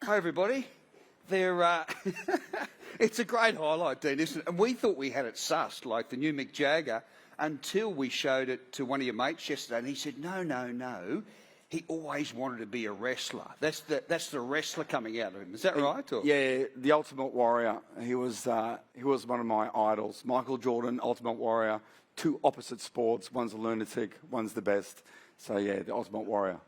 Hi, everybody. It's a great highlight, Dean, isn't it? And we thought we had it sussed, like the new Mick Jagger, until we showed it to one of your mates yesterday, and he said, no. He always wanted to be a wrestler. That's the wrestler coming out of him. Is that right? Or? Yeah, the Ultimate Warrior. He was one of my idols. Michael Jordan, Ultimate Warrior. Two opposite sports. One's a lunatic. One's the best. So yeah, the Ultimate Warrior.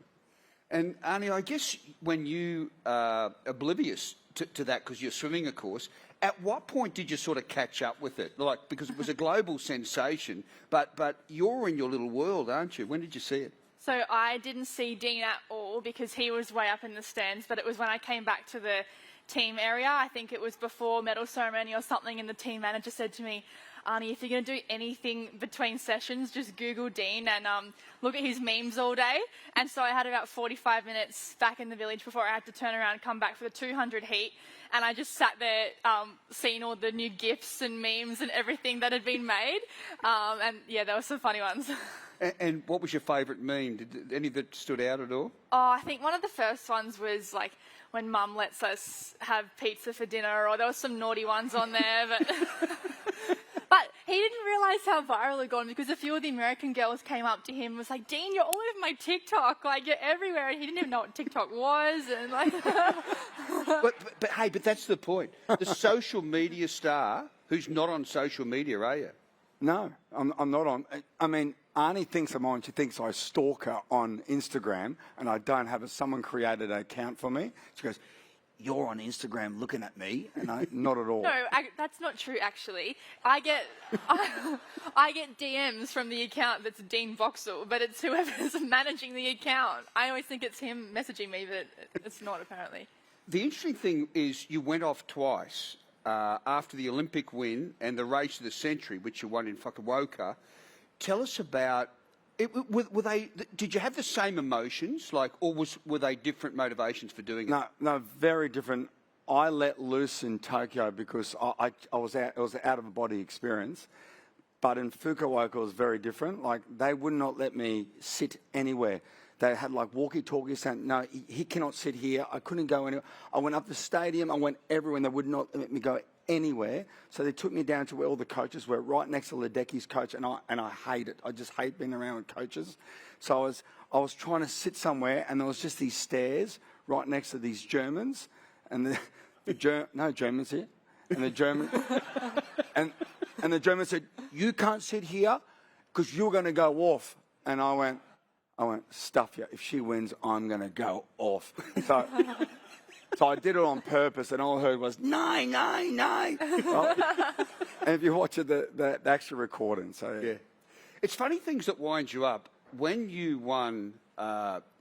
And Arnie, I guess when you are oblivious to that, because you're swimming, of course, at what point did you sort of catch up with it? Like, because it was a global sensation, but you're in your little world, aren't you? When did you see it? So I didn't see Dean at all because he was way up in the stands, but it was when I came back to the team area. I think it was before medal ceremony or something, and the team manager said to me, Arnie, if you're going to do anything between sessions, just Google Dean and look at his memes all day. And so I had about 45 minutes back in the village before I had to turn around and come back for the 200 heat. And I just sat there seeing all the new GIFs and memes and everything that had been made. And yeah, there were some funny ones. And what was your favourite meme? Did any that stood out at all? Oh, I think one of the first ones was like when Mum lets us have pizza for dinner, or there were some naughty ones on there. But he didn't realise how viral it had gone because a few of the American girls came up to him and was like, Dean, you're all over my TikTok. Like, you're everywhere. And he didn't even know what TikTok was. And like, but hey, that's the point. The social media star who's not on social media, are you? No, I'm not on. I mean, Arnie thinks I'm on. She thinks I stalk her on Instagram, and I don't have someone created an account for me. She goes, you're on Instagram looking at me, and not at all. No, that's not true, actually. I get DMs from the account that's Dean Boxall, but it's whoever's managing the account. I always think it's him messaging me, but it's not, apparently. The interesting thing is you went off twice after the Olympic win and the race of the century, which you won in Fukuoka. Tell us about it. Did you have the same emotions, or were they different motivations for doing it? No, very different. I let loose in Tokyo because I was out. It was an out of body experience, but in Fukuoka it was very different. Like, they would not let me sit anywhere. They had like walkie-talkies saying, no, he cannot sit here. I couldn't go anywhere. I went up the stadium. I went everywhere, and they would not let me go anywhere. So they took me down to where all the coaches were, right next to Ledecky's coach, and I hate it. I just hate being around with coaches. So I was trying to sit somewhere, and there was just these stairs right next to these Germans, and no Germans here, and the German and the German said, you can't sit here because you're going to go off. And I went, stuff you. If she wins, I'm going to go off. So I did it on purpose, and all I heard was, no. And if you watch it, the actual recording. So yeah. It's funny things that wind you up. When you won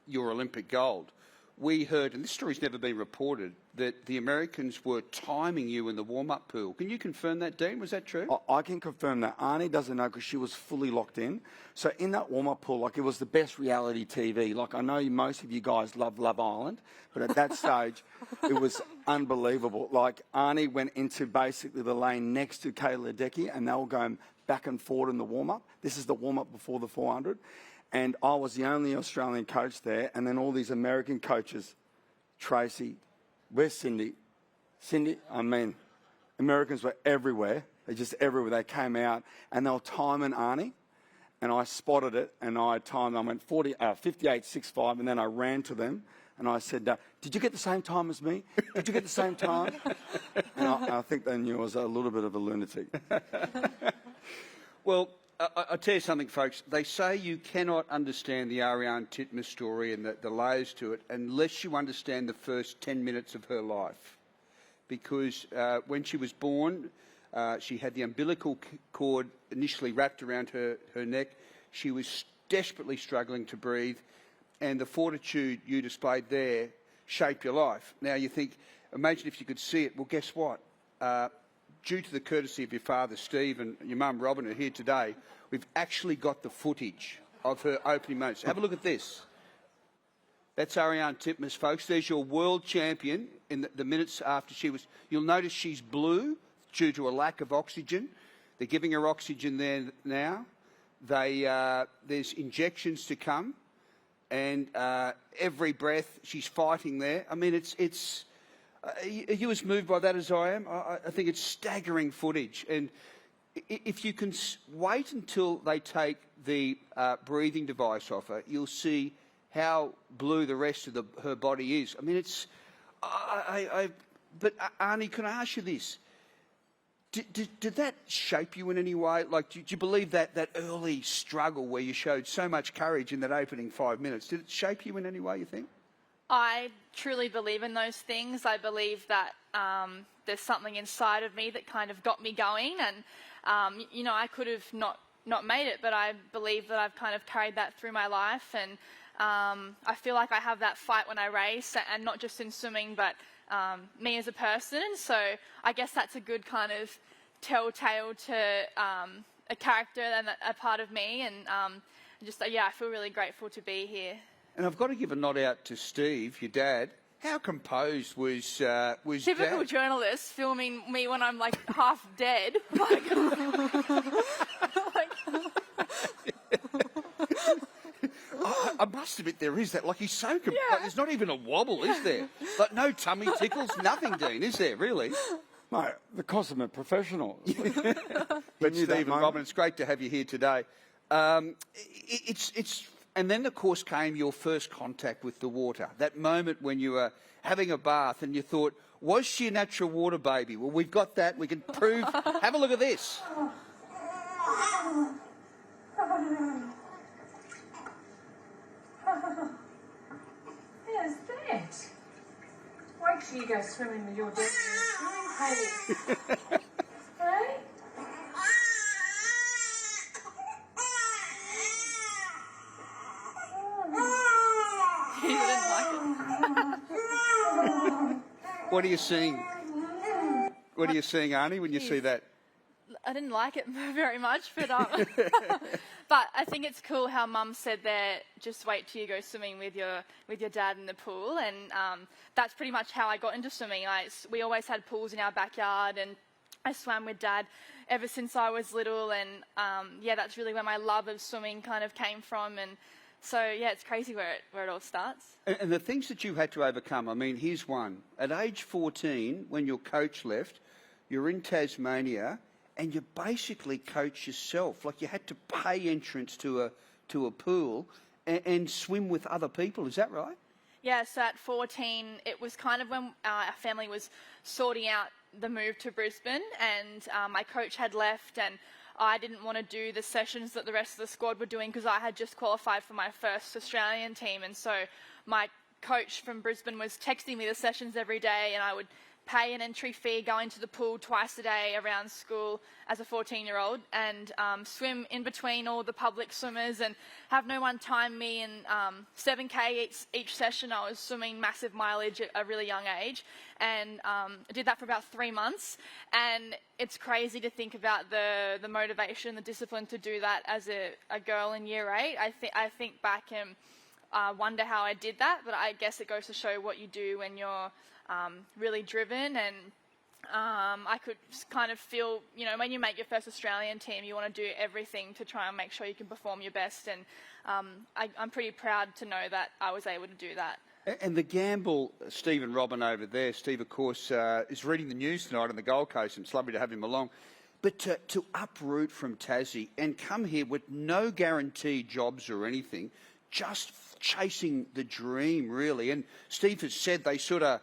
your Olympic gold, we heard, and this story's never been reported, that the Americans were timing you in the warm-up pool. Can you confirm that, Dean? Was that true? I can confirm that. Arnie doesn't know because she was fully locked in. So in that warm-up pool, like, it was the best reality TV. Like, I know most of you guys love Love Island, but at that stage, it was unbelievable. Like, Arnie went into basically the lane next to Katie Lei, and they were going back and forward in the warm-up. This is the warm-up before the 400. And I was the only Australian coach there, and then all these American coaches, Tracy, where's Cindy? I mean, Americans were everywhere. They're just everywhere. They came out, and they were timing Arnie, and I spotted it, and I timed. I went 58.65, and then I ran to them, and I said, did you get the same time as me? Did you get the same time? And I think they knew I was a little bit of a lunatic. Well, I'll tell you something, folks. They say you cannot understand the Ariarne Titmus story and the layers to it unless you understand the first 10 minutes of her life. Because when she was born, she had the umbilical cord initially wrapped around her neck. She was desperately struggling to breathe. And the fortitude you displayed there shaped your life. Now you think, imagine if you could see it. Well, guess what? Due to the courtesy of your father, Steve, and your mum, Robin, who are here today, we've actually got the footage of her opening moments. Have a look at this. That's Ariarne Titmus, folks. There's your world champion in the minutes after she was... You'll notice she's blue due to a lack of oxygen. They're giving her oxygen there now. There's injections to come. And every breath, she's fighting there. I mean, it's Are you as moved by that as I am? I think it's staggering footage. And if you can wait until they take the breathing device off her, you'll see how blue the rest of her body is. I mean, it's... But Arnie, can I ask you this? Did that shape you in any way? Like, do you believe that early struggle where you showed so much courage in that opening 5 minutes, did it shape you in any way, you think? I truly believe in those things. I believe that there's something inside of me that kind of got me going, and you know, I could have not made it, but I believe that I've kind of carried that through my life, and I feel like I have that fight when I race, and not just in swimming, but me as a person. So I guess that's a good kind of telltale to a character and a part of me, and just yeah, I feel really grateful to be here. And I've got to give a nod out to Steve, your dad. How composed was Typical Dad? journalist filming me when I'm like half dead. Like, I must admit there is that. Like, he's so composed. Like, there's not even a wobble, is there? Like, no tummy tickles, nothing, Dean, is there, really? No, because I'm a professional. But Steve and Robin, it's great to have you here today. And then, of course, came your first contact with the water. That moment when you were having a bath and you thought, was she a natural water baby? Well, we've got that. We can prove. Have a look at this. There's that. Wait till you go swimming with your dad in the swimming pool. Hey? he didn't like it. What are you seeing? What are you seeing, Arnie, when you see that? I didn't like it very much, but but I think it's cool how Mum said there, just wait till you go swimming with your dad in the pool, and that's pretty much how I got into swimming. We always had pools in our backyard, and I swam with Dad ever since I was little, and yeah, that's really where my love of swimming kind of came from, and so yeah, it's crazy where it all starts. And the things that you had to overcome, I mean, here's one. At age 14, when your coach left, you're in Tasmania, and you basically coach yourself. Like, you had to pay entrance to a pool and swim with other people. Is that right? Yeah, so at 14, it was kind of when our family was sorting out the move to Brisbane, and my coach had left, and I didn't want to do the sessions that the rest of the squad were doing because I had just qualified for my first Australian team, and so my coach from Brisbane was texting me the sessions every day, and I would pay an entry fee, go into the pool twice a day around school as a 14-year-old, and swim in between all the public swimmers and have no one time me. And 7K each session, I was swimming massive mileage at a really young age, and I did that for about 3 months. And it's crazy to think about the motivation, the discipline to do that as a girl in year 8. I think back and wonder how I did that, but I guess it goes to show what you do when you're really driven, and I could kind of feel, you know, when you make your first Australian team, you want to do everything to try and make sure you can perform your best, and I'm pretty proud to know that I was able to do that. And the gamble, Steve and Robin over there, Steve, of course, is reading the news tonight on the Gold Coast, and it's lovely to have him along. But to uproot from Tassie and come here with no guaranteed jobs or anything, just chasing the dream, really. And Steve has said they sort of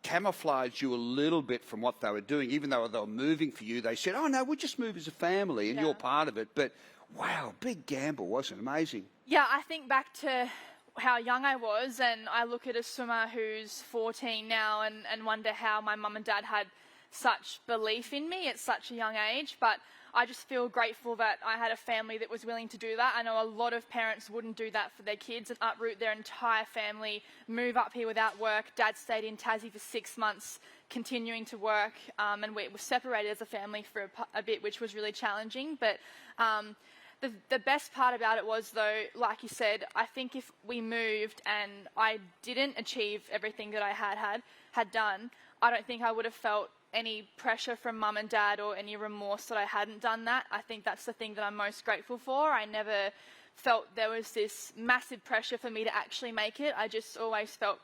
camouflage you a little bit from what they were doing. Even though they were moving for you, they said, oh no, we'll just move as a family, and you're part of it. But wow, big gamble, wasn't it? Amazing. Yeah, I think back to how young I was, and I look at a swimmer who's 14 now and wonder how my mum and dad had such belief in me at such a young age. But I just feel grateful that I had a family that was willing to do that. I know a lot of parents wouldn't do that for their kids and uproot their entire family, move up here without work. Dad stayed in Tassie for 6 months, continuing to work, and we were separated as a family for a bit, which was really challenging. But the best part about it was, though, like you said, I think if we moved and I didn't achieve everything that I had done, I don't think I would have felt any pressure from mum and dad or any remorse that I hadn't done that. I think that's the thing that I'm most grateful for. I never felt there was this massive pressure for me to actually make it. I just always felt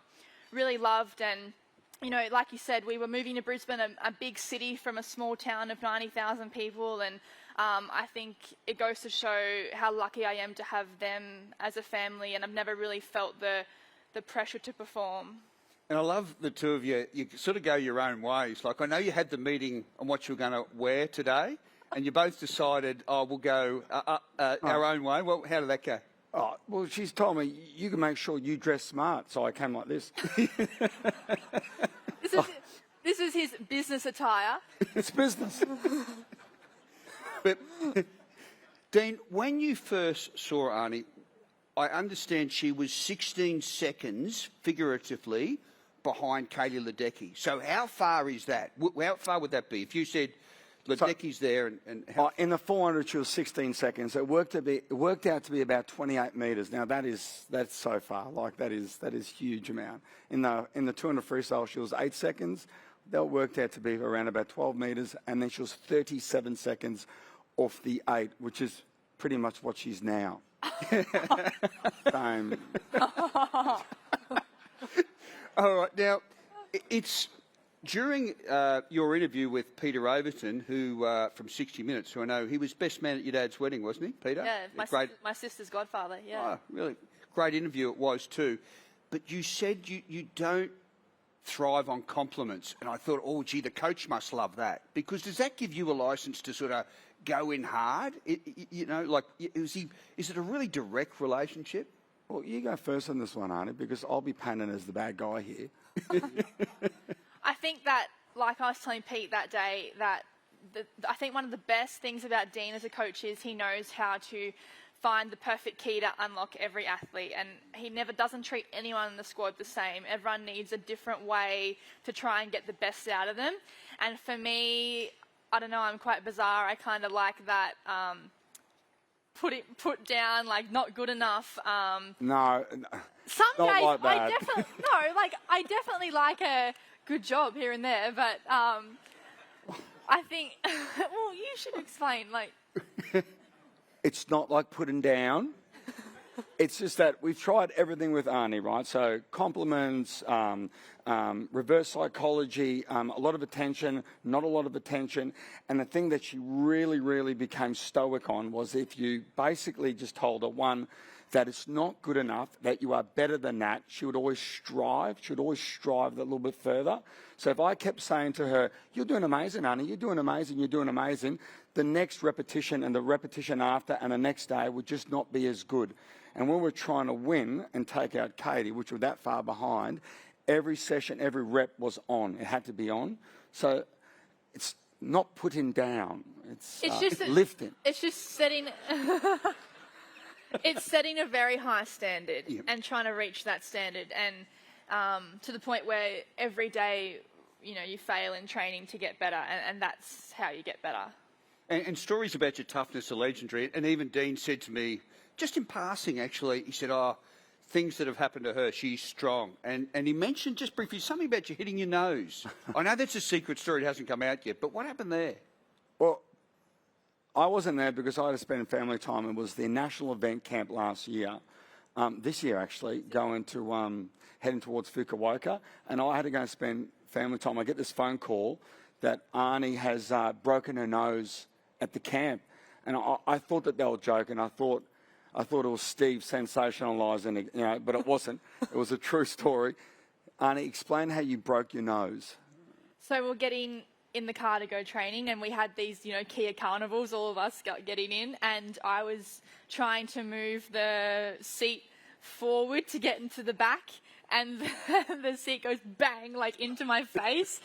really loved and you know, like you said, we were moving to Brisbane, a big city from a small town of 90,000 people, and I think it goes to show how lucky I am to have them as a family, and I've never really felt the pressure to perform. And I love the two of you. You sort of go your own ways. Like, I know you had the meeting on what you were going to wear today, and you both decided, oh, we'll go our own way. Well, how did that go? Oh, well, she's told me, you can make sure you dress smart, so I came like this. This is his business attire. It's business. But, Dean, when you first saw Arnie, I understand she was 16 seconds, figuratively, behind Katie Ledecky. So how far is that? How far would that be? If you said Ledecky's there and how... In the 400, she was 16 seconds. It worked out to be about 28 metres. Now, that's so far. Like, that is huge amount. In the 200 freestyle, she was 8 seconds. That worked out to be around about 12 metres. And then she was 37 seconds off the 8, which is pretty much what she's now. Same. All right. Now, it's during your interview with Peter Overton, who from 60 Minutes, who I know he was best man at your dad's wedding, wasn't he, Peter? Yeah, my sister's godfather. Yeah. Oh, really great interview it was too. But you said you don't thrive on compliments, and I thought, oh, gee, the coach must love that, because does that give you a license to sort of go in hard? You know, like, is it a really direct relationship? Well, you go first on this one, Arnie, because I'll be painted as the bad guy here. I think that, like I was telling Pete that day, that I think one of the best things about Dean as a coach is he knows how to find the perfect key to unlock every athlete, and he never doesn't treat anyone in the squad the same. Everyone needs a different way to try and get the best out of them. And for me, I don't know, I'm quite bizarre. I kind of like that put down, like, not good enough. No, some not days like that. I definitely like a good job here and there, but I think well, you should explain, like. It's not like putting down. It's just that we've tried everything with Arnie, right? So compliments, reverse psychology, a lot of attention, not a lot of attention. And the thing that she really, really became stoic on was if you basically just told her, one, that it's not good enough, that you are better than that, she would always strive. She would always strive a little bit further. So if I kept saying to her, you're doing amazing, Arnie, you're doing amazing, you're doing amazing, the next repetition and the repetition after and the next day would just not be as good. And when we're trying to win and take out Katie, which were that far behind, every session, every rep was on. It had to be on. So it's not putting down. It's just lifting. It's just setting... It's setting a very high standard and trying to reach that standard, and to the point where every day, you know, you fail in training to get better, and that's how you get better. And stories about your toughness are legendary. And even Dean said to me, just in passing, actually, he said, oh, things that have happened to her, she's strong. And he mentioned just briefly something about you hitting your nose. I know that's a secret story, it hasn't come out yet, but what happened there? Well, I wasn't there because I had to spend family time. It was the national event camp last year, this year actually, heading towards Fukuoka, and I had to go and spend family time. I get this phone call that Arnie has broken her nose at the camp, and I thought that they were joking. I thought it was Steve sensationalising it, you know, but it wasn't. It was a true story. Arnie, explain how you broke your nose. So we're getting in the car to go training, and we had these, you know, Kia Carnivals, all of us getting in, and I was trying to move the seat forward to get into the back, and the seat goes bang, like, into my face,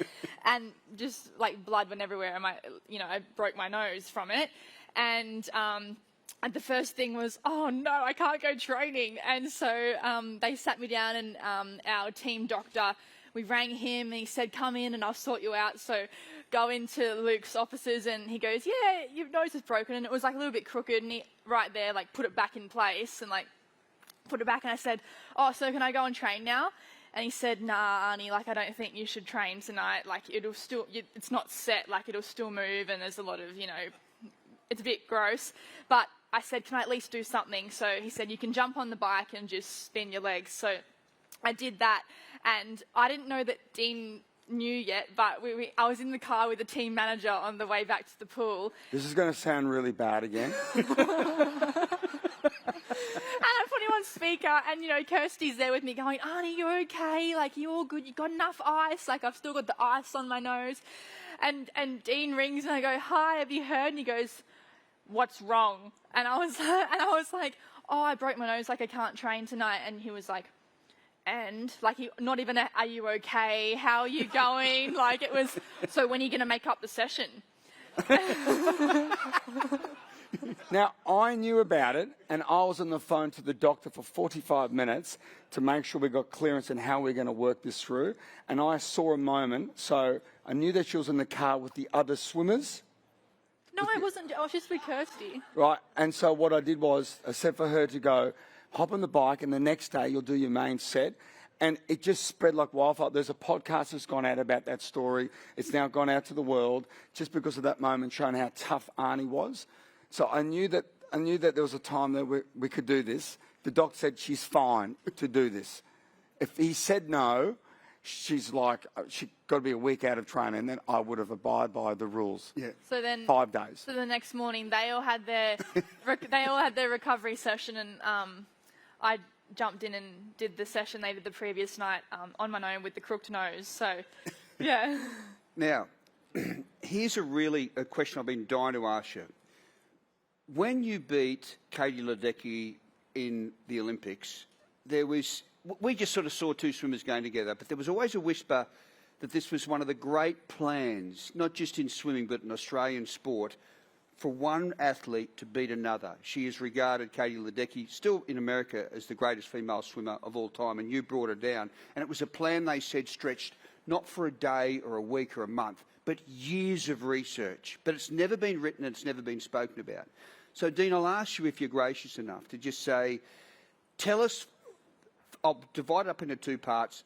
and just, like, blood went everywhere, and I broke my nose from it, and the first thing was, oh no, I can't go training, and so they sat me down, and our team doctor, we rang him, and he said, come in and I'll sort you out. So go into Luke's offices, and he goes, yeah, your nose is broken. And it was like a little bit crooked, and he right there, like, put it back in place and, like, put it back. And I said, oh, so can I go and train now? And he said, nah, Arnie, like, I don't think you should train tonight. Like, it'll still, it's not set, like, it'll still move, and there's a lot of, you know, it's a bit gross. But I said, can I at least do something? So he said, you can jump on the bike and just spin your legs. So I did that, And I didn't know that Dean knew yet, but I was in the car with the team manager on the way back to the pool. This is going to sound really bad again. And I put him on speaker, and, you know, Kirsty's there with me going, Arnie, you okay? Like, you all good? You got enough ice? Like, I've still got the ice on my nose. And Dean rings, and I go, hi, have you heard? And he goes, what's wrong? And I was like, oh, I broke my nose, like, I can't train tonight. And he was like, and, like, not even are you okay? How are you going? Like, it was, so when are you going to make up the session? Now, I knew about it, and I was on the phone to the doctor for 45 minutes to make sure we got clearance and how we're going to work this through. And I saw a moment, so I knew that she was in the car with the other swimmers. No, I wasn't. I was just with Kirsty. Right, and so what I did was I said for her to go, hop on the bike, and the next day you'll do your main set. And it just spread like wildfire. There's a podcast that's gone out about that story. It's now gone out to the world just because of that moment, showing how tough Arnie was. So I knew that there was a time that we could do this. The doc said she's fine to do this. If he said no, she's like, she got to be a week out of training, and then I would have abided by the rules. Yeah. So then 5 days. So the next morning, they all had their recovery session, and I jumped in and did the session they did the previous night on my own with the crooked nose. So, yeah. Now, here's a question I've been dying to ask you. When you beat Katie Ledecky in the Olympics, we just sort of saw two swimmers going together, but there was always a whisper that this was one of the great plans, not just in swimming but in Australian sport, for one athlete to beat another. She is regarded, Katie Ledecky, still in America, as the greatest female swimmer of all time, and you brought her down. And it was a plan, they said, stretched not for a day or a week or a month, but years of research. But it's never been written and it's never been spoken about. So, Dean, I'll ask you if you're gracious enough to just say, tell us, I'll divide it up into two parts,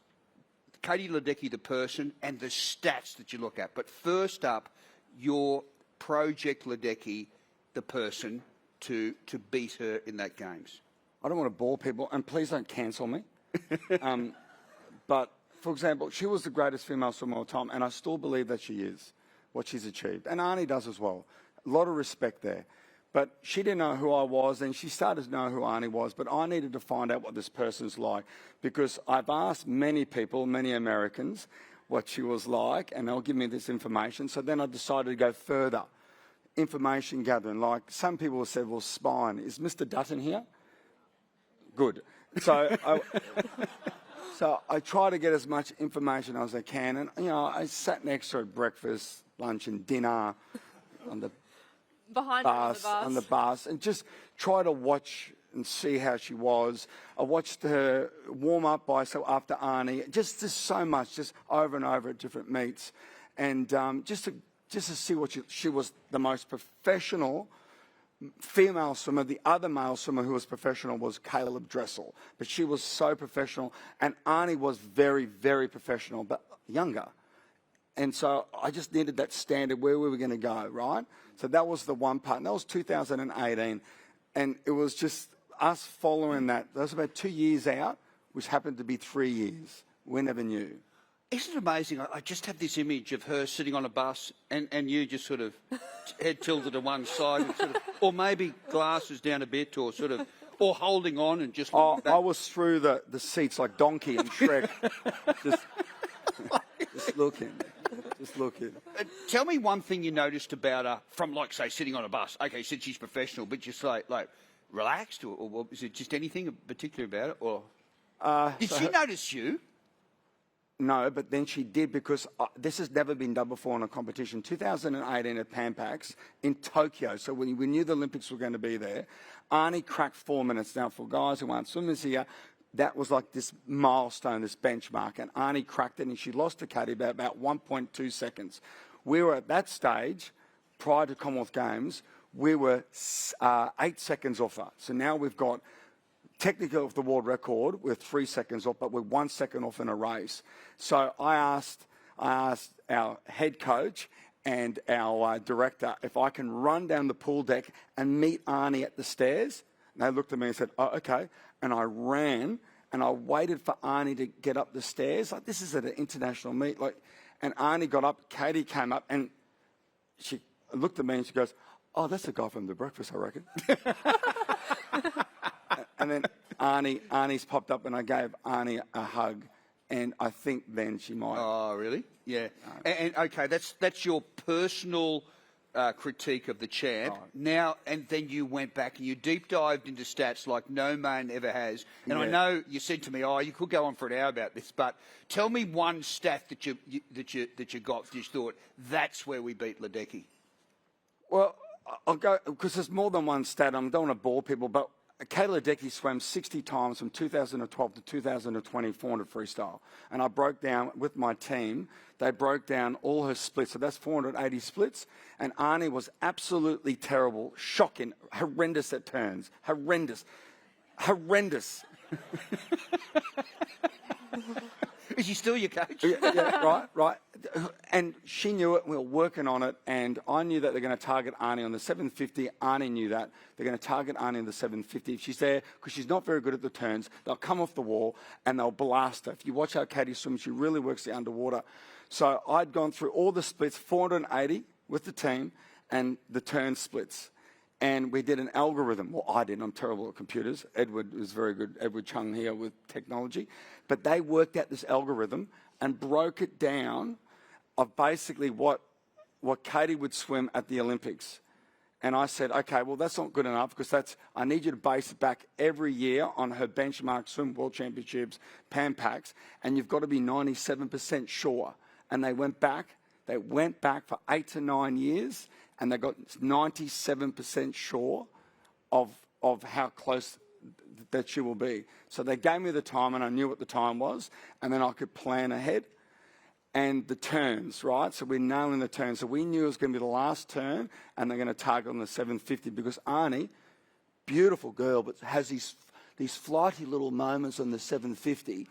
Katie Ledecky, the person, and the stats that you look at. But first up, your Project Ledecky, the person, to beat her in that games. I don't want to bore people, and please don't cancel me. But, for example, she was the greatest female swimmer of all time, and I still believe that she is, what she's achieved. And Arnie does as well. A lot of respect there. But she didn't know who I was, and she started to know who Arnie was. But I needed to find out what this person's like, because I've asked many people, many Americans, what she was like, and they'll give me this information. So then I decided to go further, information gathering. Like some people said, well, spine. Is Mr. Dutton here? Good. So I try to get as much information as I can. And, you know, I sat next to her at breakfast, lunch and dinner on the on the bus, and just try to watch and see how she was. I watched her warm up by herself after Arnie, just so much, just over and over at different meets, and just to see what she was the most professional female swimmer. The other male swimmer who was professional was Caleb Dressel, but she was so professional, and Arnie was very, very professional, but younger. And so I just needed that standard where we were going to go, right? So that was the one part. And that was 2018. And it was just us following that. That was about 2 years out, which happened to be 3 years. We never knew. Isn't it amazing? I just have this image of her sitting on a bus and you just sort of head tilted to one side, and sort of, or maybe glasses down a bit, or sort of, or holding on and just looking back. I was through the seats like Donkey and Shrek. just looking. Just looking. Tell me one thing you noticed about her from, like, say, sitting on a bus. Okay, you said she's professional, but just like relaxed, or is it just anything particular about it? Or did she notice you? No, but then she did, because this has never been done before in a competition. 2018 at Pan Pacs in Tokyo. So when we knew the Olympics were going to be there, Arnie cracked 4 minutes. Now, for guys who aren't swimmers here, that was like this milestone, this benchmark, and Arnie cracked it, and she lost to Katie by about 1.2 seconds. We were at that stage, prior to Commonwealth Games, we were 8 seconds off her. So now we've got, technically off the world record, we're 3 seconds off, but we're 1 second off in a race. So I asked our head coach and our director if I can run down the pool deck and meet Arnie at the stairs. And they looked at me and said, oh, okay. And I ran, and I waited for Arnie to get up the stairs. Like, this is at an international meet. Like, and Arnie got up, Katie came up, and she looked at me and she goes, "Oh, that's the guy from The Breakfast, I reckon." And then Arnie's popped up, and I gave Arnie a hug, and I think then she might. Oh, really? Yeah. And okay, that's your personal critique of the champ. Right. Now, and then you went back and you deep dived into stats like no man ever has. And I know you said to me, "Oh, you could go on for an hour about this," but tell me one stat that you got that you thought that's where we beat Ledecky. Well, I'll go, because there's more than one stat. I don't want to bore people, but Katie Lei swam 60 times from 2012 to 2020 400 freestyle. And I broke down with my team, they broke down all her splits. So that's 480 splits. And Arnie was absolutely terrible, shocking, horrendous at turns. Horrendous. Is she still your coach? Yeah, right. And she knew it. We were working on it, and I knew that they're going to target Arnie on the 750. Arnie knew that they're going to target Arnie on the 750. If she's there, because she's not very good at the turns, they'll come off the wall and they'll blast her. If you watch how Katie swims, she really works the underwater. So I'd gone through all the splits, 480 with the team, and the turn splits. And we did an algorithm. Well, I didn't. I'm terrible at computers. Edward was very good. Edward Chung here with technology. But they worked out this algorithm and broke it down of basically what Katie would swim at the Olympics. And I said, okay, well, that's not good enough, because I need you to base it back every year on her benchmark swim, World Championships, Pan Pacs, and you've got to be 97% sure. And they went back for 8 to 9 years, and they got 97% sure of how close that she will be. So they gave me the time, and I knew what the time was, and then I could plan ahead. And the turns, right? So we're nailing the turns. So we knew it was going to be the last turn, and they're going to target on the 750, because Arnie, beautiful girl, but has these flighty little moments on the 750.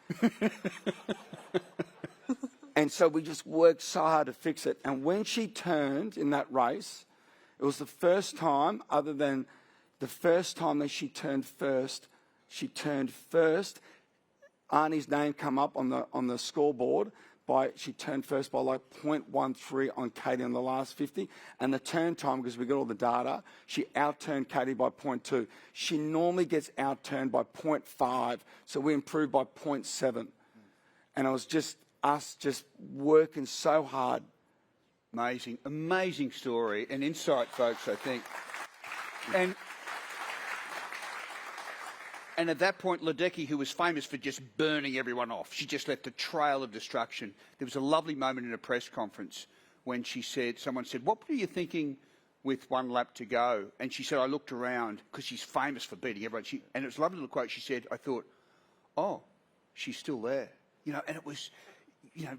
And so we just worked so hard to fix it. And when she turned in that race, it was the first time, other than the first time that she turned first. Arnie's name come up on the scoreboard. She turned first by like 0.13 on Katie on the last 50. And the turn time, because we got all the data, she outturned Katie by 0.2. She normally gets outturned by 0.5, so we improved by 0.7. And it was just us just working so hard. Amazing story and insight, folks, I think. And at that point, Ledecky, who was famous for just burning everyone off, she just left a trail of destruction. There was a lovely moment in a press conference when someone said, "What were you thinking with one lap to go?" And she said, "I looked around," because she's famous for beating everyone. And it was a lovely little quote. She said, "I thought, oh, she's still there." And it was,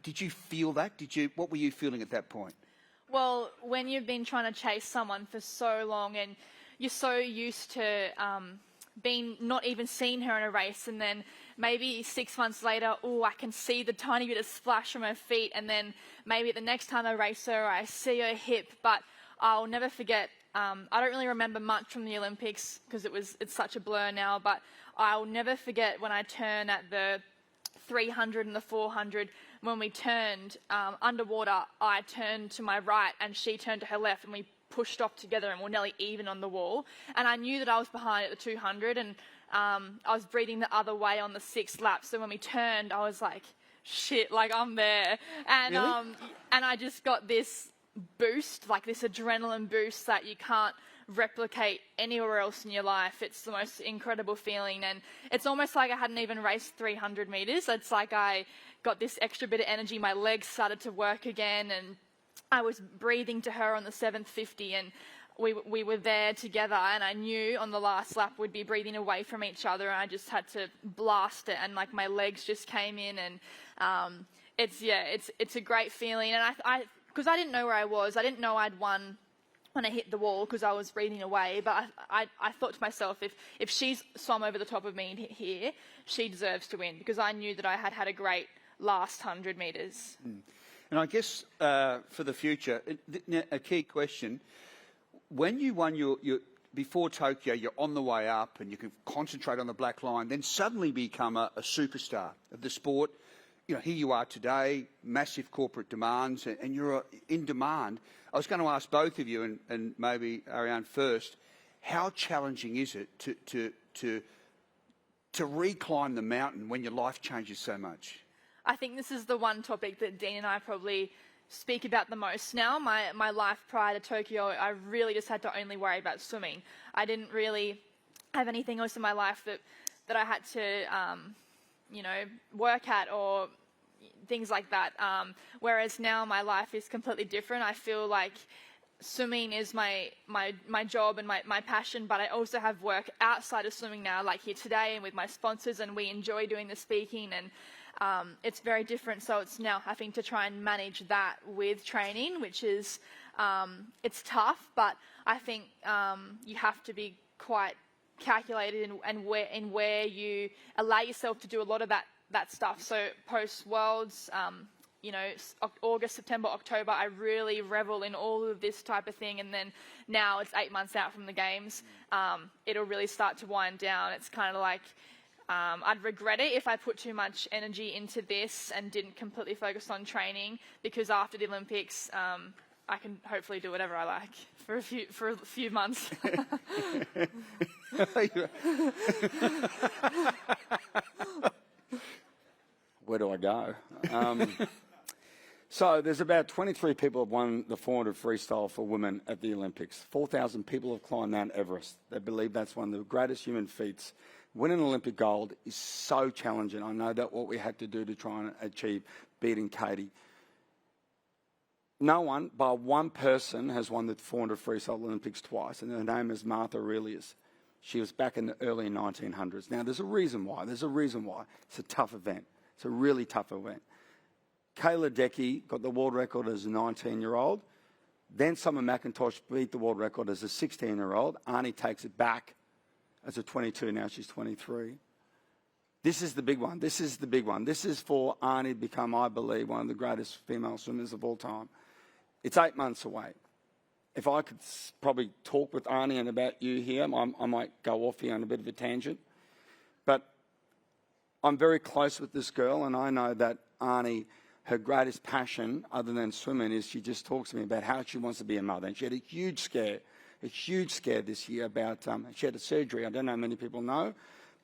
did you feel that? What were you feeling at that point? Well, when you've been trying to chase someone for so long and you're so used to not even seeing her in a race, and then maybe 6 months later, I can see the tiny bit of splash from her feet, and then maybe the next time I race her, I see her hip. But I'll never forget, I don't really remember much from the Olympics because it's such a blur now, but I'll never forget when I turn at the 300 and the 400, when we turned underwater, I turned to my right and she turned to her left, and we pushed off together and were nearly even on the wall. And I knew that I was behind at the 200, and I was breathing the other way on the 6th lap. So when we turned, I was like, shit, like I'm there. And really? And I just got this boost, like this adrenaline boost that you can't replicate anywhere else in your life. It's the most incredible feeling, and it's almost like I hadn't even raced 300 meters. It's like I got this extra bit of energy, my legs started to work again, and I was breathing to her on the 750, and we were there together, and I knew on the last lap we'd be breathing away from each other, and I just had to blast it, and like my legs just came in, and it's a great feeling. And because I didn't know where I was, I didn't know I'd won when I hit the wall because I was breathing away, but I thought to myself, if she's swum over the top of me here, she deserves to win, because I knew that I had a great last 100 metres. And I guess for the future, a key question, when you won before Tokyo, you're on the way up and you can concentrate on the black line, then suddenly become a superstar of the sport. You know, here you are today, massive corporate demands, and you're in demand. I was going to ask both of you, and maybe Ariarne first, how challenging is it to reclimb the mountain when your life changes so much? I think this is the one topic that Dean and I probably speak about the most now. My life prior to Tokyo, I really just had to only worry about swimming. I didn't really have anything else in my life that I had to, you know, work at or things like that. Whereas now my life is completely different. I feel like swimming is my job and my passion, but I also have work outside of swimming now, like here today and with my sponsors, and we enjoy doing the speaking, and it's very different. So it's now having to try and manage that with training, which is, it's tough, but I think you have to be quite calculated and where you allow yourself to do a lot of that stuff. So post Worlds, you know, August, September, October, I really revel in all of this type of thing. And then now it's 8 months out from the Games. It'll really start to wind down. It's kind of like, I'd regret it if I put too much energy into this and didn't completely focus on training, because after the Olympics, I can hopefully do whatever I like for a few months. Where do I go? So there's about 23 people have won the 400 freestyle for women at the Olympics. 4,000 people have climbed Mount Everest. They believe that's one of the greatest human feats. Winning Olympic gold is so challenging. I know that what we had to do to try and achieve beating Katie. No one, but one person, has won the 400 freestyle Olympics twice, and her name is Martha Aurelius. She was back in the early 1900s. Now, there's a reason why. It's a tough event. It's a really tough event. Kayla Decky got the world record as a 19-year-old. Then Summer McIntosh beat the world record as a 16-year-old. Arnie takes it back as a 22. Now she's 23. This is the big one. This is the big one. This is for Arnie to become, I believe, one of the greatest female swimmers of all time. It's 8 months away. If I could probably talk with Arnie and about you here, I might go off here on a bit of a tangent. But I'm very close with this girl, and I know that Arnie, her greatest passion, other than swimming, is she just talks to me about how she wants to be a mother. And she had a huge scare this year about, she had a surgery, I don't know how many people know,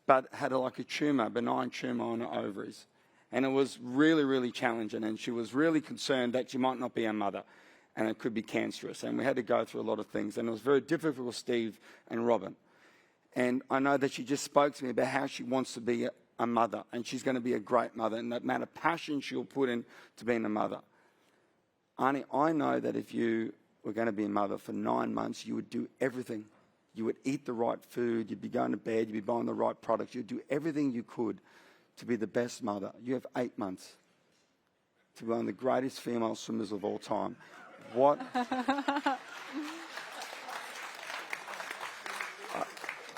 but had like a tumour, benign tumour on her ovaries. And it was really, really challenging, and she was really concerned that she might not be a mother, and it could be cancerous. And we had to go through a lot of things, and it was very difficult with Steve and Robin. And I know that she just spoke to me about how she wants to be a mother, and she's going to be a great mother, and that amount of passion she'll put in to being a mother. Arnie, I know that if you were going to be a mother for 9 months, you would do everything. You would eat the right food, you'd be going to bed, you'd be buying the right products, you'd do everything you could to be the best mother. You have 8 months to be one of the greatest female swimmers of all time. What?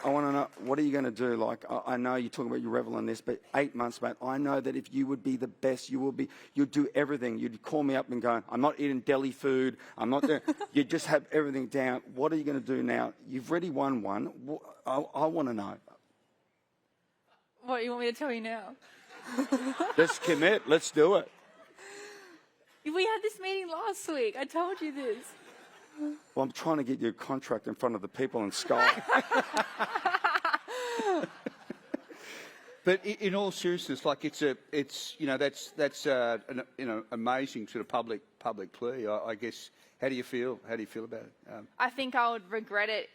I want to know, what are you going to do? Like, I know you're talking about you revel in this, but 8 months, mate, I know that if you would be the best, you'd do everything. You'd call me up and go, I'm not eating deli food. I'm not doing, you'd just have everything down. What are you going to do now? You've already won one. I want to know. What, you want me to tell you now? Let's commit. Let's do it. We had this meeting last week. I told you this. Well, I'm trying to get you a contract in front of the people in Sky. But in all seriousness, like it's an amazing sort of public plea. I guess. How do you feel? How do you feel about it? I think I would regret it,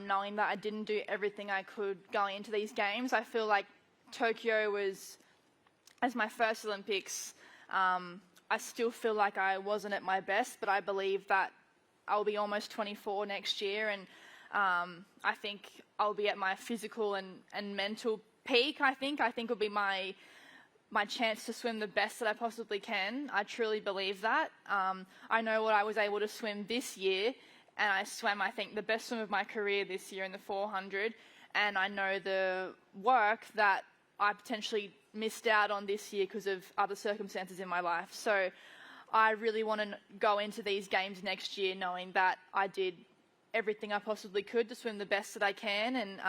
knowing that I didn't do everything I could going into these games. I feel like Tokyo was, as my first Olympics, I still feel like I wasn't at my best, but I believe that I'll be almost 24 next year, and I think I'll be at my physical and mental peak. I think it'll be my chance to swim the best that I possibly can. I truly believe that. I know what I was able to swim this year, and I swam, I think, the best swim of my career this year in the 400, and I know the work that I potentially missed out on this year because of other circumstances in my life. So I really want to go into these games next year knowing that I did everything I possibly could to swim the best that I can. And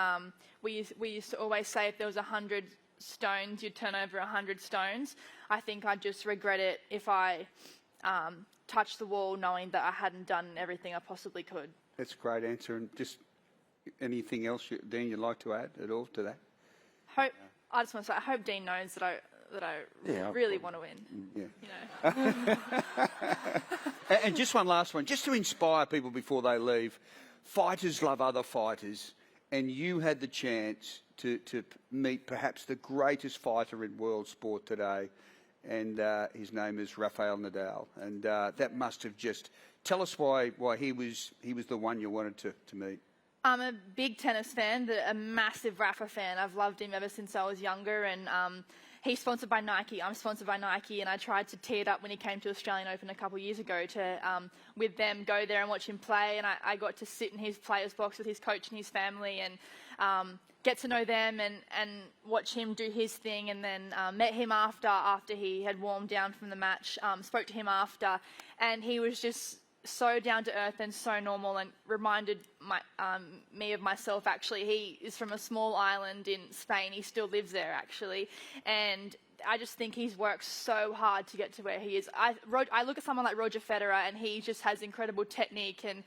we used to always say if there was 100 stones, you'd turn over 100 stones. I think I'd just regret it if I touched the wall knowing that I hadn't done everything I possibly could. That's a great answer. And just anything else, Dean, you'd like to add at all to that? I just want to say, I hope Dean knows that I really want to win. Yeah. You know. And just one last one, just to inspire people before they leave. Fighters love other fighters, and you had the chance to meet perhaps the greatest fighter in world sport today, and his name is Rafael Nadal. And that must have just... Tell us why he was the one you wanted to meet. I'm a big tennis fan, a massive Rafa fan. I've loved him ever since I was younger, and he's sponsored by Nike. I'm sponsored by Nike, and I tried to tee it up when he came to Australian Open a couple of years ago to, with them, go there and watch him play. And I got to sit in his player's box with his coach and his family and get to know them and watch him do his thing. And then met him after he had warmed down from the match, spoke to him after, and he was just so down to earth and so normal, and reminded me of myself. Actually, he is from a small island in Spain. He still lives there, actually, and I just think he's worked so hard to get to where he is. I look at someone like Roger Federer, and he just has incredible technique and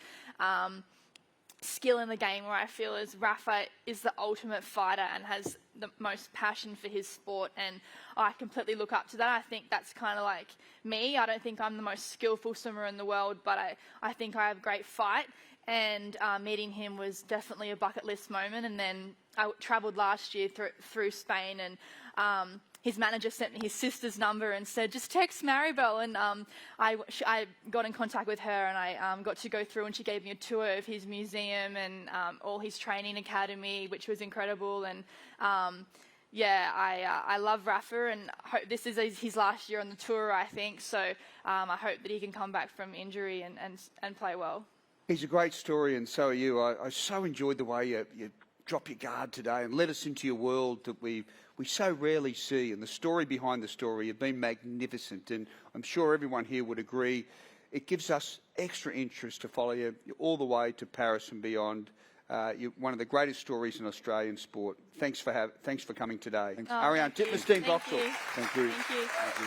skill in the game, where I feel as Rafa is the ultimate fighter and has the most passion for his sport, and I completely look up to that. I think that's kind of like me. I don't think I'm the most skillful swimmer in the world, but I think I have great fight, and meeting him was definitely a bucket list moment. And then I travelled last year through Spain, and his manager sent me his sister's number and said, just text Maribel. And I got in contact with her, and I got to go through, and she gave me a tour of his museum and all his training academy, which was incredible. And I love Rafa, and hope this is his last year on the tour, I think. So I hope that he can come back from injury and play well. He's a great story, and so are you. I so enjoyed the way you drop your guard today and let us into your world that we so rarely see. And the story behind the story have been magnificent, and I'm sure everyone here would agree. It gives us extra interest to follow you all the way to Paris and beyond. You're one of the greatest stories in Australian sport. Thanks for coming today. Oh, Ariarne Titmus, Dean Boxall. Thank you. Thank you. Thank you.